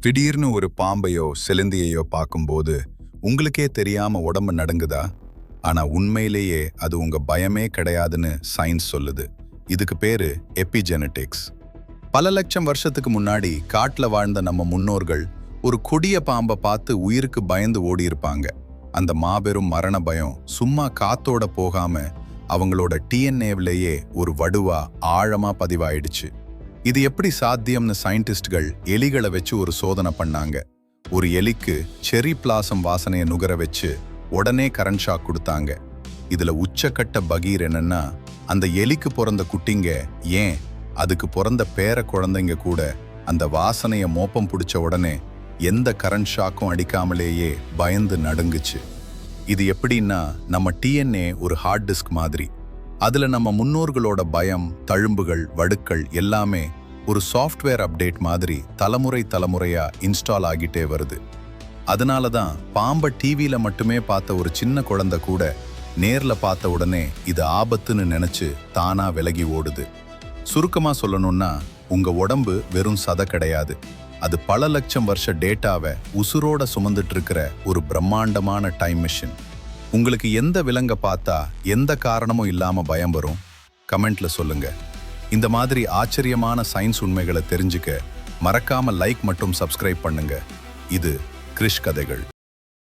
திடீர்னு ஒரு பாம்பையோ சிலந்தியையோ பார்க்கும்போது உங்களுக்கே தெரியாம உடம்பு நடுங்குதா? ஆனா உண்மையிலேயே அது உங்க பயமே கிடையாதுன்னு சயின்ஸ் சொல்லுது. இதுக்கு பேரு எபிஜெனடிக்ஸ். பல லட்சம் வருஷத்துக்கு முன்னாடி காட்டுல வாழ்ந்த நம்ம முன்னோர்கள் ஒரு கொடிய பாம்பை பார்த்து உயிருக்கு பயந்து ஓடி இருப்பாங்க. அந்த மாபெரும் மரண பயம் சும்மா காத்தோட போகாம அவங்களோட டிஎன்ஏவிலேயே ஒரு வடுவா ஆழமா பதிவாயிடுச்சு. இது எப்படி சாத்தியம்னு சயின்டிஸ்ட்கள் எலிகளை வச்சு ஒரு சோதனை பண்ணாங்க. ஒரு எலிக்கு செரி பிளாசம் வாசனையை நுகர வச்சு உடனே கரண்ட் ஷாக் கொடுத்தாங்க. இதுல உச்சக்கட்ட பகீர் என்னன்னா, அந்த எலிக்கு பிறந்த குட்டிங்க, ஏன் அதுக்கு பிறந்த பேர குழந்தைங்க கூட அந்த வாசனைய மோப்பம் பிடிச்ச உடனே எந்த கரண்ட் ஷாக்கும் அடிக்காமலேயே பயந்து நடுங்குச்சு. இது எப்படின்னா, நம்ம டிஎன்ஏ ஒரு ஹார்ட் டிஸ்க் மாதிரி. அதுல நம்ம முன்னோர்களோட பயம், தழும்புகள், வடுக்கள் எல்லாமே ஒரு சாஃப்ட்வேர் அப்டேட் மாதிரி தலைமுறையா இன்ஸ்டால் ஆகிட்டே வருது. அதனால தான் பாம்பை டிவியில மட்டுமே பார்த்த ஒரு சின்ன குழந்தை கூட நேர்ல பார்த்த உடனே இது ஆபத்துன்னு நினைச்சு தானா விலகி ஓடுது. சுருக்கமா சொல்லணும்னா, உங்க உடம்பு வெறும் சதை கிடையாது. அது பல லட்சம் வருஷ டேட்டாவை உசுரோட சுமந்துட்டு இருக்கிற ஒரு பிரம்மாண்டமான டைம் மிஷின். உங்களுக்கு எந்த விலங்க பார்த்தா எந்த காரணமும் இல்லாம பயம் வரும்? கமெண்ட்ல சொல்லுங்க. இந்த மாதிரி ஆச்சரியமான சயின்ஸ் உண்மைகளை தெரிஞ்சுக்க மறக்காம லைக் மற்றும் சப்ஸ்கிரைப் பண்ணுங்க. இது கிரிஷ் கதைகள்.